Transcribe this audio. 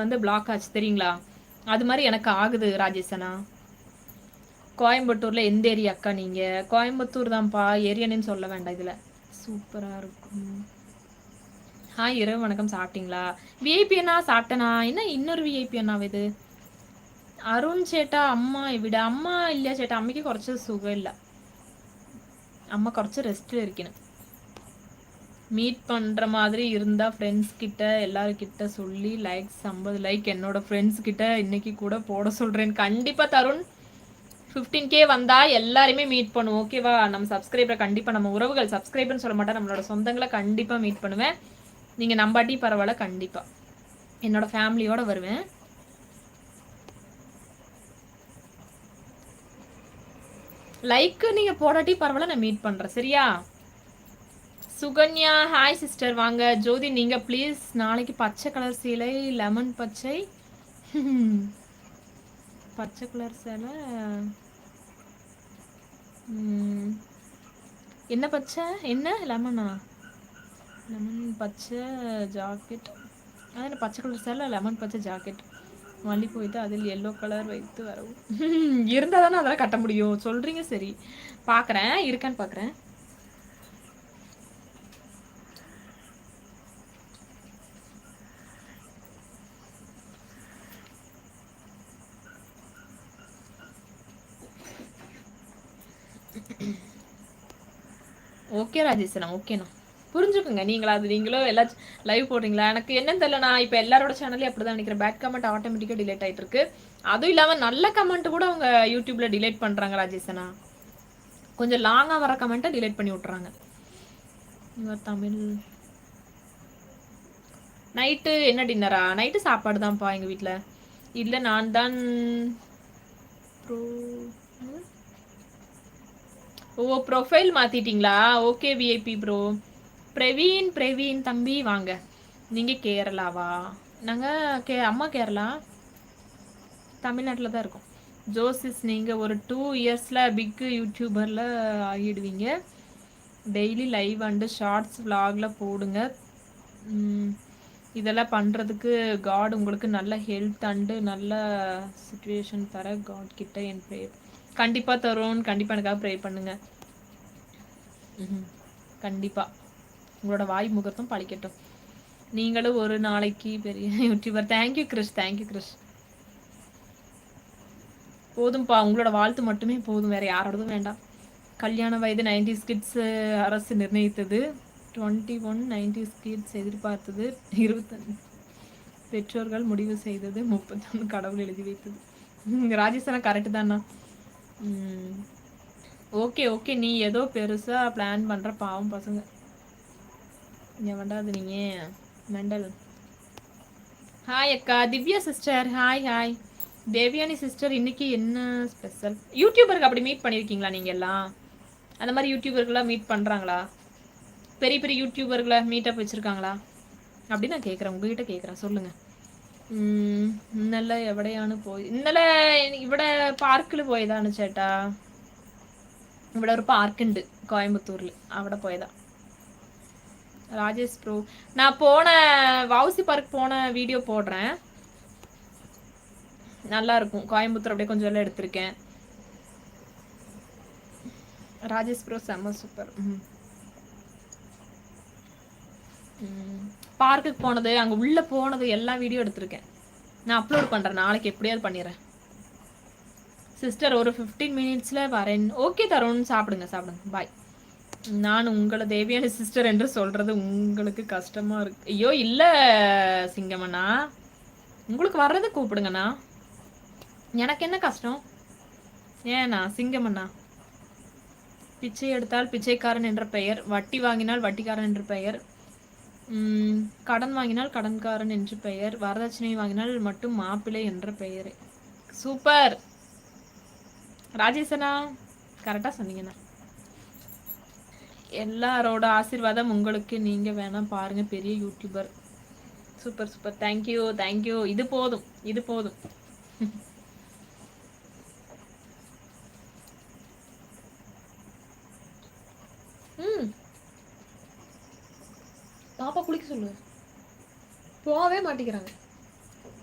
வந்து பிளாக் ஆச்சு தெரியுங்களா? அது மாதிரி எனக்கு ஆகுது ராஜேஷனா. கோயம்புத்தூர்ல எந்த ஏரியா அக்கா நீங்க? கோயம்புத்தூர் தான்ப்பா, ஏரியா நேம் சொல்ல வேண்டாம் இதுல. சூப்பரா இருக்கும். ஹாய், இரவு வணக்கம், சாப்பிட்டீங்களா? விஐபி அண்ணா சாப்பிட்டேனா? என்ன இன்னொரு விஐபி அண்ணாவா இது? அருண் சேட்டா அம்மா விட அம்மா இல்லையா சேட்டா? அம்மைக்கு കുറച്ച് സുഖമില്ല. அம்மா കുറച്ച് ரெஸ்ட்ல இருக்கணும். மீட் பண்ற மாதிரி இருந்தா ஃப்ரெண்ட்ஸ் கிட்ட எல்லார்கிட்ட சொல்லி லைக்ஸ் 50 லைக் என்னோட ஃப்ரெண்ட்ஸ் கிட்ட இன்னைக்கு கூட போட சொல்றேன். கண்டிப்பா தருண். 15K வந்தா எல்லாரையுமே மீட் பண்ணுவோம். ஓகேவா? நம்ம சப்ஸ்கிரைபர் கண்டிப்பா, நம்ம உறவுகள் சப்ஸ்கிரைபர்னு சொல்ல மாட்டேன், நம்மளோட சொந்தங்களை கண்டிப்பா மீட் பண்ணுவேன். நீங்க நம்பாட்டி பரவாயில்ல, கண்டிப்பா என்னோட ஃபேமிலியோட வருவேன். லைக் நீங்க போடாட்டி பரவாயில்ல, நான் மீட் பண்றேன். சரியா? சுகன்யா ஹாய் சிஸ்டர், வாங்க. ஜோதி நீங்க ப்ளீஸ் நாளைக்கு பச்சை கலர் சேலை, லெமன் பச்சை. பச்சை கலர் சேலை என்ன பச்சை? என்ன லெமனா? லெமன் பச்சை ஜாக்கெட். அதான் பச்சை கலர் சேலை, லெமன் பச்சை ஜாக்கெட். மல்லி போயிட்டு அதில் எல்லோ கலர் வைத்து வரவும். இருந்தால் தானே அதெல்லாம் கட்ட முடியும். சொல்கிறீங்க, சரி பார்க்குறேன், இருக்கான்னு பார்க்குறேன். ஓகே ராஜேஸ்வரா, ஓகேண்ணா, புரிஞ்சுக்குங்க. நீங்களும் எல்லாம் லைவ் போடுறீங்களா? எனக்கு என்னன்னு தெரியலண்ணா, இப்போ எல்லாரோட சேனல்லையும் அப்படி தான் நினைக்கிறேன். பேட் கமெண்ட் ஆட்டோமேட்டிக்காக டிலேட் ஆகிட்டு இருக்கு. அதுவும் இல்லாமல் நல்ல கமெண்ட் கூட அவங்க யூடியூப்ல டிலேட் பண்ணுறாங்க ராஜேஸ்வரா. கொஞ்சம் லாங்காக வர கமெண்ட்டை டிலேட் பண்ணி விட்றாங்க. தமிழ் நைட்டு என்ன டின்னரா? நைட்டு சாப்பாடு தான்ப்பா எங்கள் வீட்டில். இல்லை நான் தான் ப்ரொஃபைல் மாற்றிட்டீங்களா? Okay VIP bro. பிரவீன் தம்பி வாங்க. நீங்கள் கேரளாவா? நாங்கள் அம்மா கேரளா, தமிழ்நாட்டில் தான் இருக்கோம். ஜோசிஸ் நீங்கள் ஒரு 2 இயர்ஸில் பிக் யூடியூபரில் ஆகிடுவீங்க. டெய்லி லைவ் அண்டு ஷார்ட்ஸ் விலாகில் போடுங்க. இதெல்லாம் பண்ணுறதுக்கு காட் உங்களுக்கு நல்ல ஹெல்த் அண்டு நல்ல சிச்சுவேஷன் தர காட் கிட்ட என் ப்ரேயர். கண்டிப்பாக தரும். கண்டிப்பாக எனக்காக ப்ரே பண்ணுங்கள். கண்டிப்பாக உங்களோட வாய் முகத்தும் பழிக்கட்டும். நீங்களும் ஒரு நாளைக்கு பெரிய YouTuber. Thank you Chris, thank you Chris. போதும்ப்பா, உங்களோட வாழ்த்து மட்டுமே போதும், வேறு யாரோடதும் வேண்டாம். கல்யாண வயது 90s கிட்ஸ் அரசு நிர்ணயித்தது. 21 90s கிட்ஸ் எதிர்பார்த்தது. 25 பெற்றோர்கள் முடிவு செய்தது. 31 கடவுள் எழுதி வைத்தது. ராஜேஸ்வரா கரெக்டு தானா? ஓகே ஓகே, நீ ஏதோ பெருசாக பிளான் பண்ணுற பாவம் பசங்க. எவன்டா அது நீங்கள் மெண்டல். ஹாய் அக்கா. Divya sister hi hi. Devayani sister இன்னைக்கு என்ன ஸ்பெஷல்? யூடியூபருக்கு அப்படி மீட் பண்ணியிருக்கீங்களா நீங்கள் எல்லாம்? அந்த மாதிரி யூடியூபர்களாக மீட் பண்ணுறாங்களா? பெரிய பெரிய யூடியூபர்களை மீட்டப் வச்சுருக்காங்களா? அப்படி நான் கேட்குறேன், உங்ககிட்ட கேட்குறேன், சொல்லுங்கள். ഇന്നലെ എവിടെയാണ് പോയി? ഇന്നലെ ഇവിടെ പാർക്കിൽ പോയതാണ് ചേട്ടാ. ഇവിടെ ഒരു പാർക്കുണ്ട് കോയമ്പത്തൂരിൽ, അവിടെ പോയതാ. ராஜேஷ் ப்ரோ, நான் போன வவுசி பார்க் போன வீடியோ போடுறேன், நல்லா இருக்கும். கோயம்புத்தூர் அப்படியே கொஞ்சம் எல்லாம் எடுத்திருக்கேன். ராஜேஷ் ப்ரோ செம்ம சூப்பர். பார்க்குக்கு போனது, அங்கே உள்ளே போனது எல்லா வீடியோ எடுத்திருக்கேன். நான் அப்லோட் பண்ணுறேன், நாளைக்கு எப்படியாவது பண்ணிடுறேன். சிஸ்டர் ஒரு 15 மினிட்ஸில் வரேன். ஓகே தருண், சாப்பிடுங்க சாப்பிடுங்க, பாய். நான் உங்களை தேவியான சிஸ்டர் என்று சொல்கிறது உங்களுக்கு கஷ்டமாக இருக்கு? ஐயோ இல்லை சிங்கமண்ணா, உங்களுக்கு வர்றது கூப்பிடுங்கண்ணா, எனக்கு என்ன கஷ்டம்? ஏண்ணா சிங்கமண்ணா? பிச்சை எடுத்தால் பிச்சைக்காரன் என்ற பெயர், வட்டி வாங்கினால் வட்டிக்காரன் என்று பெயர், கடன் வாங்கினால் கடன்காரன் என்று பெயர், வரதட்சணை வாங்கினால் மட்டும் மாப்பிள்ளை என்ற பெயர். சூப்பர் ராஜேஷனா, கரெக்டாக சொன்னீங்கண்ணா. எல்லாரோட ஆசீர்வாதம் உங்களுக்கு. நீங்கள் வேணால் பாருங்கள், பெரிய YouTuber. Super super, thank you thank you. இது போதும், இது போதும். பாப்பா குளிக்க சொல்லு, போகவே மாட்டேங்கிறாங்க.